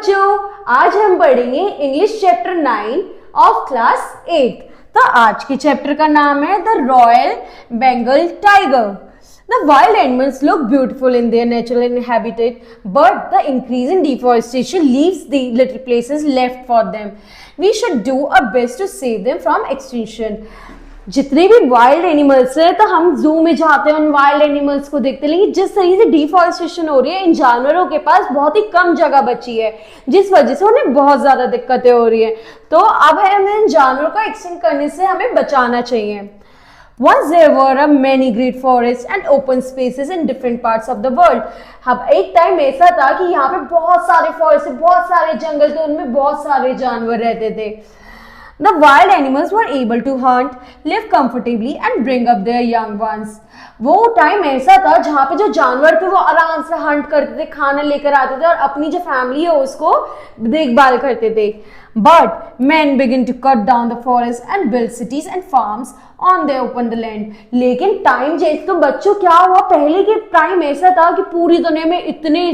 बच्चों, आज हम पढ़ेंगे इंग्लिश चैप्टर 9 ऑफ क्लास 8। तो आज के चैप्टर का नाम है the royal Bengal tiger. The wild animals look beautiful in their natural habitat, but the increasing deforestation leaves the little places left for them. We should do our best to save them from extinction. जितने भी wild animals हैं, तो हम जू में जाते हैं, उन वाइल्ड एनिमल्स को देखते हैं, लेकिन जिस तरीके से डिफॉरेस्टेशन हो रही है, इन जानवरों के पास बहुत ही कम जगह बची है, जिस वजह से उन्हें बहुत ज्यादा दिक्कतें हो रही है। तो अब हमें इन जानवरों को एक्सटिंक्ट करने से हमें बचाना चाहिए। Once there were many great forests and open spaces in different parts of the world. अब एक टाइम ऐसा था कि यहाँ पे बहुत सारे फॉरेस्ट, बहुत सारे जंगल थे, उनमें बहुत सारे जानवर रहते थे। The wild animals were able to hunt, live comfortably and bring up their young ones. वो टाइम ऐसा था जहाँ पे जो जानवर थे वो आराम से हंट करते थे, खाना लेकर आते थे और अपनी जो फैमिली है उसको देखभाल करते थे। But men begin to cut down the forest and build cities and farms on their open land. लेकिन टाइम जैसे तो बच्चों क्या हुआ, पहले के टाइम ऐसा था कि पूरी दुनिया में इतने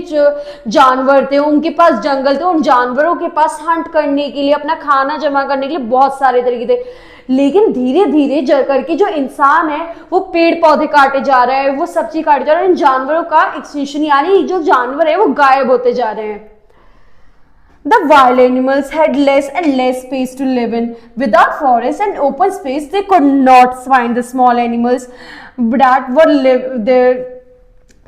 जानवर थे, उनके पास जंगल थे, उन जानवरों के पास हंट करने के लिए, अपना खाना जमा करने के लिए बहुत सारे तरीके थे। लेकिन धीरे धीरे करके जो इंसान है वो पेड़ पौधे काटे जा रहा है, वो सब्जी काटे जा रहा है, इन जानवरों का एक्सटिंक्शन यानी जो जानवर है वो गायब होते जा रहे हैं। The wild animals had less and less space to live in. Without forest and open space, they could not find the small animals that were live their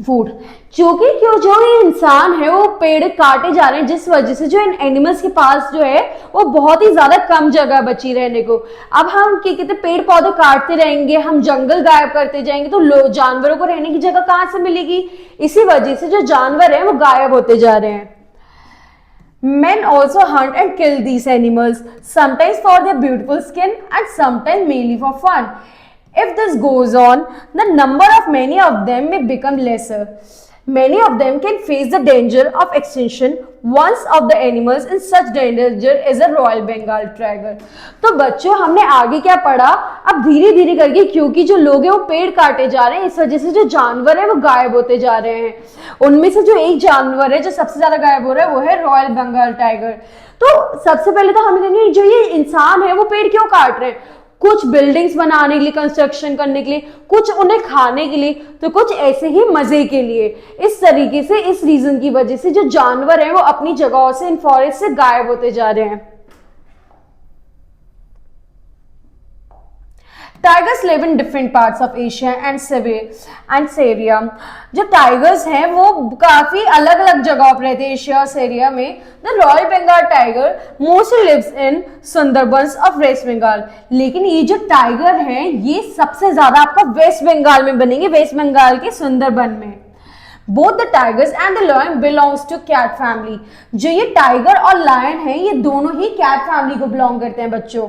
food. क्योंकि जो ये इंसान है वो पेड़ काटे जा रहे हैं, जिस वजह से जो इन एनिमल्स के पास जो है वो बहुत ही ज्यादा कम जगह बची रहने को। अब हम क्या कहते हैं, पेड़ पौधे काटते रहेंगे, हम जंगल गायब करते जाएंगे, तो जानवरों को रहने की जगह कहाँ से मिलेगी? इसी वजह से जो जानवर है वो गायब होते जा रहे हैं। Men also hunt and kill these animals, sometimes for their beautiful skin and sometimes mainly for fun. If this goes on, the number of many of them may become lesser. Many of them can face the danger of extinction. One of the animals in such danger is a Royal Bengal tiger. तो बच्चों, हमने आगे क्या पढ़ा? अब धीरे धीरे करके, क्योंकि जो लोग हैं वो पेड़ काटे जा रहे हैं, इस वजह से जो जानवर है वो गायब होते जा रहे हैं। उनमें से जो एक जानवर है जो सबसे ज्यादा गायब हो रहा है वो है रॉयल बंगाल टाइगर। तो सबसे पहले तो हमें देखेंगे जो ये इंसान है वो पेड़ क्यों काट रहे हैं? कुछ बिल्डिंग्स बनाने के लिए, कंस्ट्रक्शन करने के लिए, कुछ उन्हें खाने के लिए, तो कुछ ऐसे ही मजे के लिए। इस तरीके से, इस रीजन की वजह से जो जानवर हैं वो अपनी जगहों से, इन फॉरेस्ट से गायब होते जा रहे हैं। Tigers live in different parts of Asia and Syria. जो टाइगर्स हैं वो काफी अलग अलग जगहों पर रहते हैं, एशिया और सीरिया में। The royal Bengal tiger mostly lives in Sundarbans of West Bengal. लेकिन ये जो टाइगर हैं ये सबसे ज्यादा आपका वेस्ट बंगाल में बनेंगे, वेस्ट बंगाल के सुंदरबन में। Both the tigers and the lion belongs to cat family. जो ये टाइगर और लायन है ये दोनों ही कैट फैमिली को बिलोंग करते हैं बच्चों।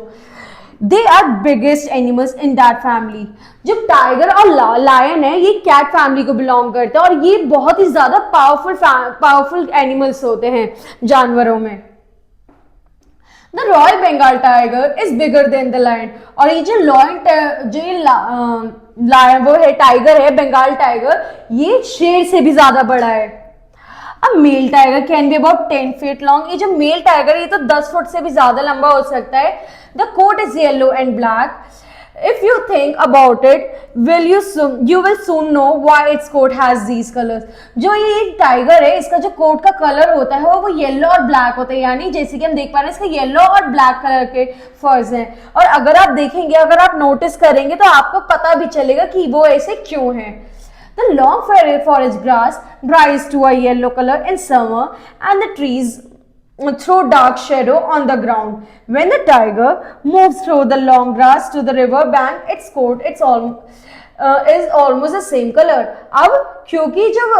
They are biggest animals in that family. जो टाइगर और लायन है ये कैट फैमिली को बिलोंग करते हैं और ये बहुत ही ज्यादा पावरफुल एनिमल्स होते हैं जानवरों में। The Royal Bengal tiger is bigger than the lion. और ये जो लायन वो है, टाइगर है, बंगाल टाइगर, ये शेर से भी ज्यादा बड़ा है। अब male tiger can be about 10 feet long. ये जो मेल टाइगर ये तो 10 फुट से भी ज्यादा लंबा हो सकता है। The coat is yellow and black. If you think about it, you will soon know why its coat has these colors. जो ये एक टाइगर है, इसका जो कोट का कलर होता है वो येलो और ब्लैक होता है, यानी जैसे कि हम देख पा रहे हैं इसका येलो और ब्लैक कलर के फर्स हैं। और अगर आप देखेंगे, अगर आप नोटिस करेंगे तो आपको पता भी चलेगा कि वो ऐसे क्यों हैं। The long forest grass dries to a yellow color in summer and the trees throw dark shadow on the ground. When the tiger moves through the long grass to the river bank, its coat is almost the same color. अब क्योंकि जब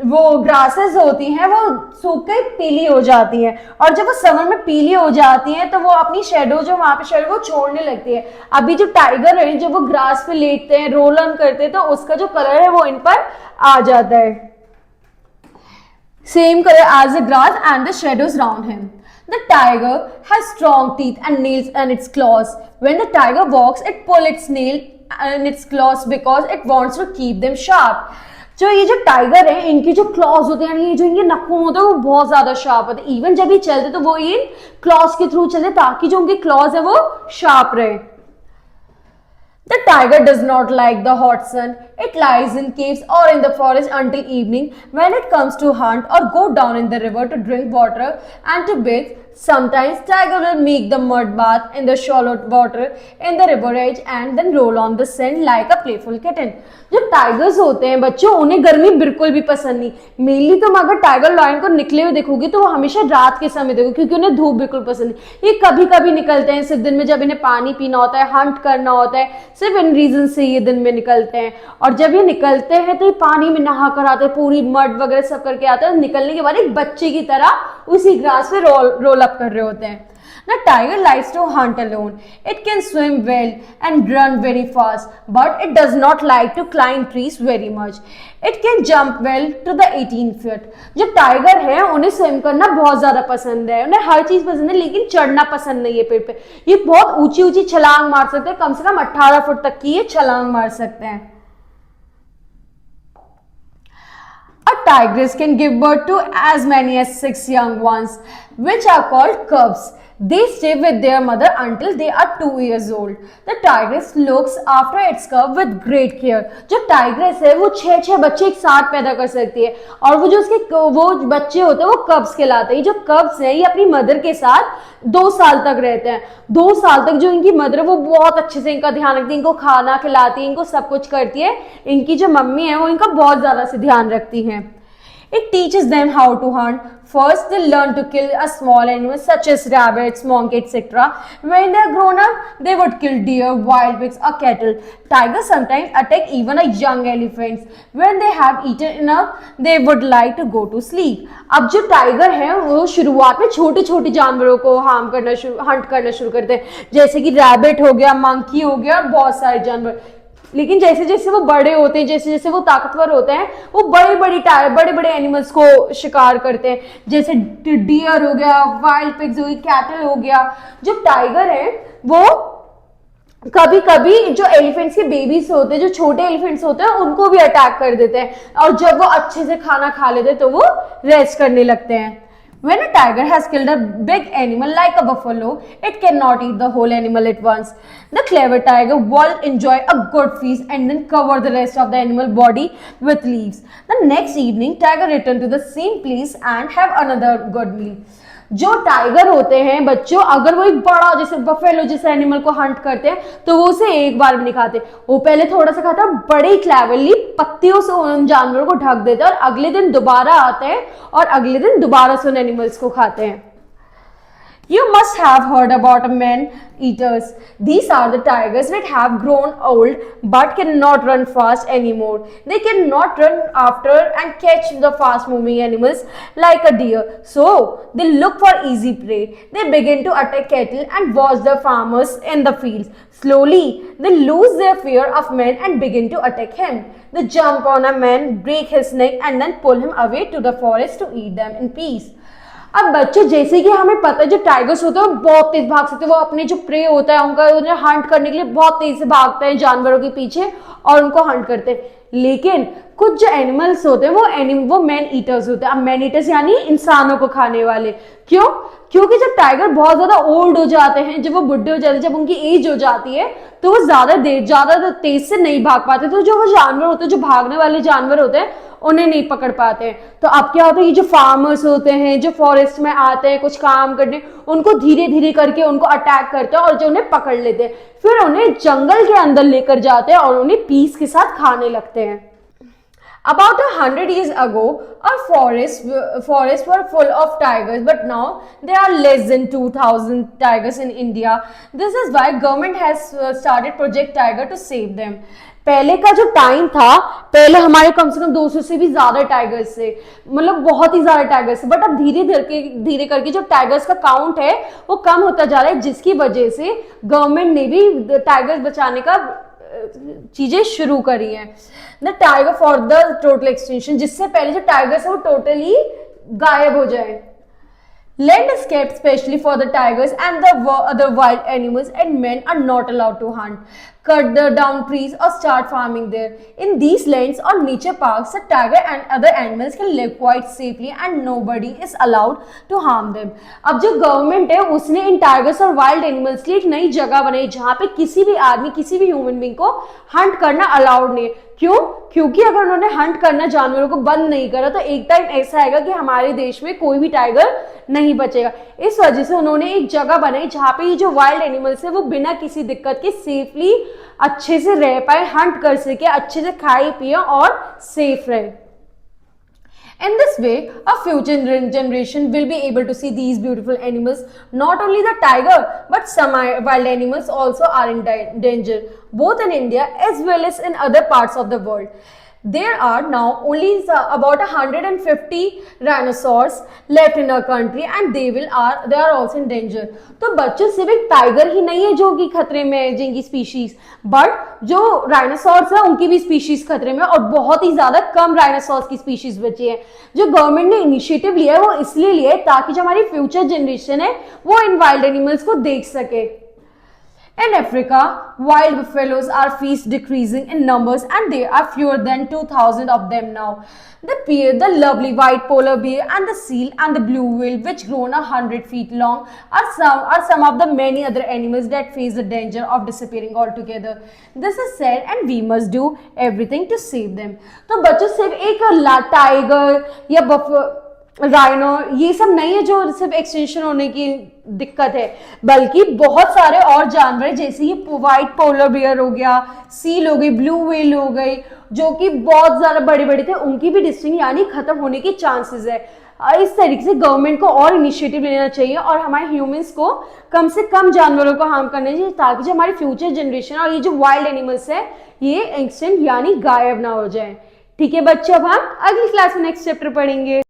वो grasses होती हैं वो सूख के पीली हो जाती हैं और जब वो समर में पीली हो जाती हैं तो वो अपनी शेडो, जो वहां पे शेडो वो छोड़ने लगती है। अभी जो टाइगर है जब वो ग्रास पे लेटते हैं, रोल ऑन करते हैं, तो उसका जो कलर है वो इन पर आ जाता है, same color as the grass and the shadows around him. The tiger has strong teeth and nails and its claws. When the tiger walks, it pulls its nail and its claws because it wants to keep them sharp. जो ये जो tiger है, इनके जो clause होते हैं, ये जो इनके नखून होते हैं वो बहुत ज्यादा शार्प होते हैं। इवन जब ये चलते तो वो इन क्लॉज के थ्रू चलते ताकि जो उनके क्लॉज है वो शार्प रहे। The tiger does not like the hot sun. It lies in caves or in the forest until evening when it comes to hunt or go down in the river to drink water and to bathe. Sometimes tiger will make the mud bath in the shallow water in the river edge and then roll on the sand like a playful kitten. जो tigers होते हैं बच्चों, उन्हें गर्मी बिल्कुल भी पसंद नहीं। मेनली तुम अगर टाइगर लायन को निकले हुए देखोगे तो वो हमेशा रात के समय देखो, क्योंकि उन्हें धूप बिल्कुल पसंद नहीं। ये कभी कभी निकलते हैं सिर्फ दिन में, जब इन्हें पानी पीना होता है, हंट करना होता है, सिर्फ इन रीजन से ये दिन में निकलते हैं। और जब ये निकलते हैं तो ये पानी में नहा कर आते हैं, पूरी मड वगैरह सब करके आते हैं। निकलने के बाद एक बच्चे की तरह उसी ग्रास पे रोल अप कर रहे होते हैं। The tiger likes to hunt alone. It can swim well and run very fast, but it does not like to climb trees very much. It can jump well to the 18 feet. जो tiger है उन्हें swim करना बहुत ज्यादा पसंद है, उन्हें हर चीज पसंद है, लेकिन चढ़ना पसंद नहीं है पेड़ पे। ये बहुत ऊंची ऊंची छलांग मार सकते हैं, कम से कम 18 फुट तक की ये छलांग मार सकते हैं। A tigress can give birth to as many as 6 young ones, which are called cubs. They stay with their mother until they are 2 years old. The tigress looks after its cub with great care. जो tigress है वो 6 बच्चे एक साथ पैदा कर सकती है, और वो जो उसके वो बच्चे होते हैं वो कब्स कहलाते हैं। जो कब्स हैं ये अपनी मदर के साथ 2 साल तक रहते हैं। 2 साल तक जो इनकी मदर है वो बहुत अच्छे से इनका ध्यान रखती है, इनको खाना खिलाती है, इनको सब कुछ करती है। इनकी जो मम्मी है वो इनका बहुत ज्यादा से ध्यान रखती है। It teaches them how to hunt. First, they learn to kill a small animal such as rabbits, monkey, etc. When they are grown up, they would kill deer, wild pigs, or cattle. Tigers sometimes attack even a young elephants. When they have eaten enough, they would like to go to sleep. अब जो tiger है वो शुरुआत में छोटे छोटे जानवरों को हंट करना शुरू करते हैं, जैसे कि रैबिट हो गया, मंकी हो गया और बहुत सारे जानवर। लेकिन जैसे जैसे वो बड़े होते हैं, जैसे जैसे वो ताकतवर होते हैं, वो बड़े बड़े एनिमल्स को शिकार करते हैं, जैसे डियर हो गया, वाइल्ड पिग्स हो गई, कैटल हो गया। जो टाइगर है वो कभी कभी जो एलिफेंट्स के बेबीज होते हैं, जो छोटे एलिफेंट्स होते हैं, उनको भी अटैक कर देते हैं, और जब वो अच्छे से खाना खा लेते हैं तो वो रेस्ट करने लगते हैं। When a tiger has killed a big animal like a buffalo, it cannot eat the whole animal at once. The clever tiger will enjoy a good feast and then cover the rest of the animal body with leaves. The next evening, tiger return to the same place and have another good meal. जो tiger होते हैं बच्चों, अगर वो एक बड़ा जैसे buffalo जैसे एनिमल को हंट करते हैं तो वो उसे एक बार भी नहीं खाते। वो पहले थोड़ा सा खाता, बड़े क्लेवरली पत्तियों से उन जानवरों को ढक देते हैं, और अगले दिन दोबारा आते हैं और अगले दिन दोबारा से उन एनिमल्स को खाते हैं। You must have heard about man-eaters. These are the tigers that have grown old but cannot run fast anymore. They cannot run after and catch the fast-moving animals like a deer. So, they look for easy prey. They begin to attack cattle and watch the farmers in the fields. Slowly, they lose their fear of men and begin to attack him. They jump on a man, break his neck and then pull him away to the forest to eat them in peace. अब बच्चों, जैसे कि हमें पता है जो tigers होते हैं वो बहुत तेज भाग सकते हैं, वो अपने जो प्रे होता है उनका उन्हें हंट करने के लिए बहुत तेज से भागते हैं जानवरों के पीछे और उनको हंट करते हैं। लेकिन कुछ जो एनिमल्स होते हैं वो मैन ईटर्स होते हैं। अब मैन ईटर्स यानी इंसानों को खाने वाले। क्यों? क्योंकि जब टाइगर बहुत ज्यादा ओल्ड हो जाते हैं, जब वो बुढ़े हो जाते हैं, जब उनकी एज हो जाती है, तो वो ज्यादा तेज से नहीं भाग पाते। तो जो वो जानवर होते हैं, जो भागने वाले जानवर होते हैं, उन्हें नहीं पकड़ पाते हैं। तो अब क्या होता है, ये जो फार्मर्स होते हैं जो फॉरेस्ट में आते हैं कुछ काम करने, उनको धीरे धीरे करके उनको अटैक करते हैं और जो उन्हें पकड़ लेते हैं, फिर उन्हें जंगल के अंदर लेकर जाते हैं और उन्हें पीस के साथ खाने लगते हैं। About 100 years ago, our forests were full of tigers, but now there are less than 2,000 tigers in India. This is why government has started Project Tiger to save them. पहले का जो टाइम था, पहले हमारे कम से कम 200 से भी ज्यादा टाइगर्स थे, मतलब बहुत ही ज्यादा टाइगर्स थे। बट अब धीरे करके जो टाइगर्स का काउंट है वो कम होता जा रहा है, जिसकी वजह से गवर्नमेंट ने भी टाइगर्स बचाने का चीजें शुरू करी हैं। The tiger for the total extinction, जिससे पहले जो टाइगर्स है वो टोटली गायब हो जाए। Landscapes, especially for the tigers and the other wild animals, and men are not allowed to hunt, cut down trees, or start farming there. In these lands or nature parks, the tiger and other animals can live quite safely and nobody is allowed to harm them. अब जो government है उसने इन tigers और wild animals के लिए एक नई जगह बनाई जहाँ पे किसी भी आदमी, किसी भी ह्यूमन बीइंग को हंट करना अलाउड नहीं है। क्यों? क्योंकि अगर उन्होंने हंट करना जानवरों को बंद नहीं करा तो एक टाइम ऐसा आएगा कि हमारे देश में कोई भी टाइगर नहीं बचेगा। इस वजह से उन्होंने एक जगह बनाई जहाँ पे ये जो वाइल्ड एनिमल्स है वो बिना किसी दिक्कत के सेफली अच्छे से रह पाए, हंट कर सके, अच्छे से खाए पिए और सेफ रहे। In this way, a future generation will be able to see these beautiful animals. Not only the tiger, but some wild animals also are in danger, both in India as well as in other parts of the world. There are now only about 150 rhinoceros left in our country, and they are also in danger. तो बच्चों सिर्फ एक tiger ही नहीं है जो कि खतरे में है जिनकी स्पीशीज, बट जो राइनोसॉर्स है उनकी भी स्पीशीज खतरे में, और बहुत ही ज्यादा कम राइनोसॉर्स की स्पीशीज बची है। जो गवर्नमेंट ने इनिशिएटिव लिया है वो इसलिए लिया है ताकि जो हमारी फ्यूचर जनरेशन है वो इन वाइल्ड एनिमल्स को देख सके। In Africa, wild buffaloes are fast decreasing in numbers and there are fewer than 2,000 of them now. The lovely white polar bear and the seal and the blue whale, which grown 100 feet long, are some of the many other animals that face the danger of disappearing altogether. This is sad and we must do everything to save them. तो बच्चों सिर्फ एक tiger या rhino ये सब नहीं है जो सिर्फ एक्सटेंशन होने की दिक्कत है, बल्कि बहुत सारे और जानवर जैसे ये व्हाइट पोलर बियर हो गया, सील हो गई, ब्लू व्हेल हो गई, जो कि बहुत ज्यादा बड़े बड़े थे, उनकी भी डिस्टिंग यानी खत्म होने के चांसेस है। इस तरीके से गवर्नमेंट को और इनिशिएटिव लेना चाहिए और हमारे ह्यूमंस को कम से कम जानवरों को हार्म करना चाहिए ताकि जो हमारी फ्यूचर जनरेशन और ये जो वाइल्ड एनिमल्स है ये एक्सटेंट यानी गायब ना हो जाए। ठीक है बच्चों, अब हम अगली क्लास में नेक्स्ट चैप्टर पढ़ेंगे।